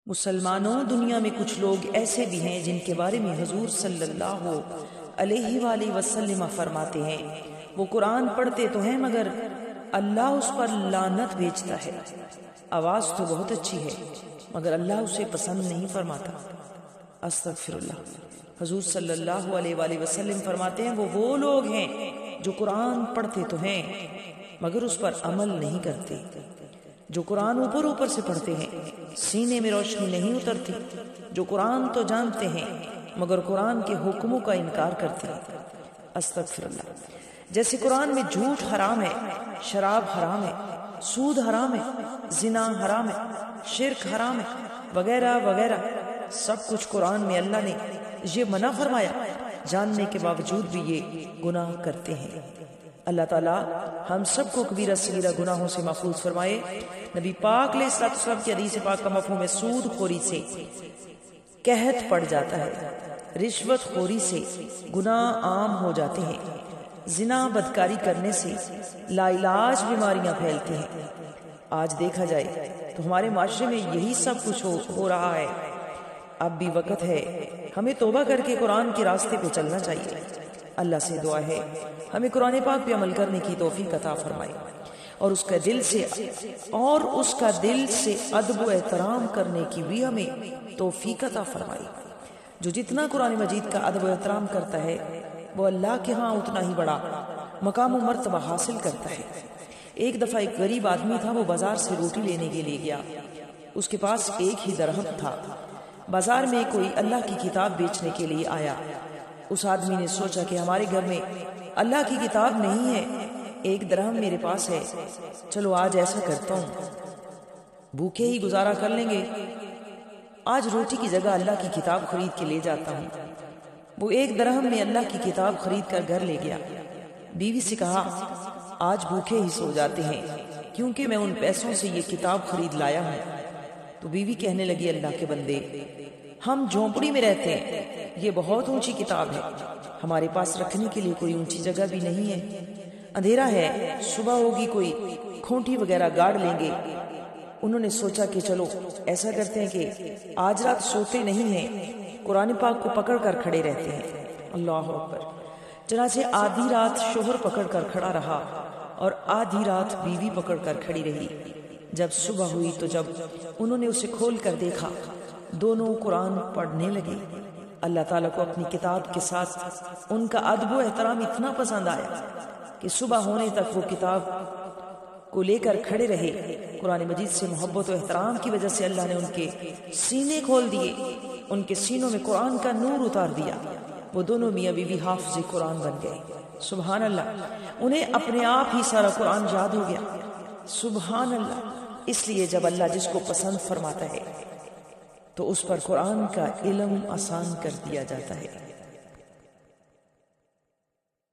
مسلمانوں، دنیا میں کچھ لوگ ایسے بھی ہیں جن کے بارے میں حضور صلی اللہ علیہ وآلہ وسلم فرماتے ہیں وہ قرآن پڑھتے تو ہیں مگر اللہ اس پر لعنت بھیجتا ہے۔ آواز تو بہت اچھی ہے مگر اللہ اسے پسند نہیں فرماتا۔ استغفر اللہ۔ حضور صلی اللہ علیہ وآلہ وسلم فرماتے ہیں وہ لوگ ہیں جو قرآن پڑھتے تو ہیں مگر اس پر عمل نہیں کرتے، جو قرآن اوپر سے پڑھتے ہیں سینے میں روشنی نہیں اترتی، جو قرآن تو جانتے ہیں مگر قرآن کے حکموں کا انکار کرتے ہیں۔ استغفر اللہ۔ جیسے قرآن میں جھوٹ حرام ہے، شراب حرام ہے، سود حرام ہے، زنا حرام ہے، شرک حرام ہے، وغیرہ وغیرہ، سب کچھ قرآن میں اللہ نے یہ منع فرمایا، جاننے کے باوجود بھی یہ گناہ کرتے ہیں۔ اللہ تعالیٰ ہم سب کو کبیرہ صغیرہ گناہوں سے محفوظ فرمائے۔ نبی پاک علیہ السلام کی حدیث پاک کا مفہوم ہے سود خوری سے قحط پڑ جاتا ہے، رشوت خوری سے گناہ عام ہو جاتے ہیں، زنا بدکاری کرنے سے لا علاج بیماریاں پھیلتی ہیں۔ آج دیکھا جائے تو ہمارے معاشرے میں یہی سب کچھ ہو رہا ہے۔ اب بھی وقت ہے ہمیں توبہ کر کے قرآن کے راستے پہ چلنا چاہیے۔ اللہ سے دعا ہے ہمیں قرآن پاک پہ عمل کرنے کی توفیق عطا فرمائے اور اس کا دل سے ادب و احترام کرنے کی بھی ہمیں توفیق عطا فرمائے۔ جو جتنا قرآن مجید کا ادب و احترام کرتا ہے وہ اللہ کے ہاں اتنا ہی بڑا مقام و مرتبہ حاصل کرتا ہے۔ ایک دفعہ ایک غریب آدمی تھا، وہ بازار سے روٹی لینے کے لیے گیا، اس کے پاس ایک ہی درہم تھا۔ بازار میں کوئی اللہ کی کتاب بیچنے کے لیے آیا۔ اس آدمی نے سوچا کہ ہمارے گھر میں اللہ کی کتاب نہیں ہے، ایک درہم میرے پاس ہے، چلو آج ایسا کرتا ہوں، بھوکے ہی گزارا کر لیں گے، آج روٹی کی جگہ اللہ کی کتاب خرید کے لے جاتا ہوں۔ وہ ایک درہم میں اللہ کی کتاب خرید کر گھر لے گیا۔ بیوی سے کہا آج بھوکے ہی سو جاتے ہیں کیونکہ میں ان پیسوں سے یہ کتاب خرید لایا ہوں۔ تو بیوی کہنے لگی اللہ کے بندے، ہم جھونپڑی میں رہتے ہیں، یہ بہت اونچی کتاب ہے، ہمارے پاس رکھنے کے لیے کوئی اونچی جگہ بھی نہیں ہے، اندھیرا ہے، صبح ہوگی کوئی کھونٹی وغیرہ گاڑ لیں گے۔ انہوں نے سوچا کہ چلو ایسا کرتے ہیں کہ آج رات سوتے نہیں ہیں، قرآن پاک کو پکڑ کر کھڑے رہتے ہیں۔ اللہ اکبر۔ چنانچہ آدھی رات شوہر پکڑ کر کھڑا رہا اور آدھی رات بیوی پکڑ کر کھڑی رہی۔ جب صبح ہوئی تو جب انہوں نے اسے کھول کر دیکھا، دونوں قرآن پڑھنے لگے۔ اللہ تعالیٰ کو اپنی کتاب کے ساتھ ان کا ادب و احترام اتنا پسند آیا کہ صبح ہونے تک وہ کتاب کو لے کر کھڑے رہے۔ قرآن مجید سے محبت و احترام کی وجہ سے اللہ نے ان کے سینے کھول دیے، ان کے سینوں میں قرآن کا نور اتار دیا۔ وہ دونوں میاں بیوی حافظ قرآن بن گئے۔ سبحان اللہ۔ انہیں اپنے آپ ہی سارا قرآن یاد ہو گیا۔ سبحان اللہ۔ اس لیے جب اللہ جس کو پسند فرماتا ہے تو اس پر قرآن کا علم آسان کر دیا جاتا ہے۔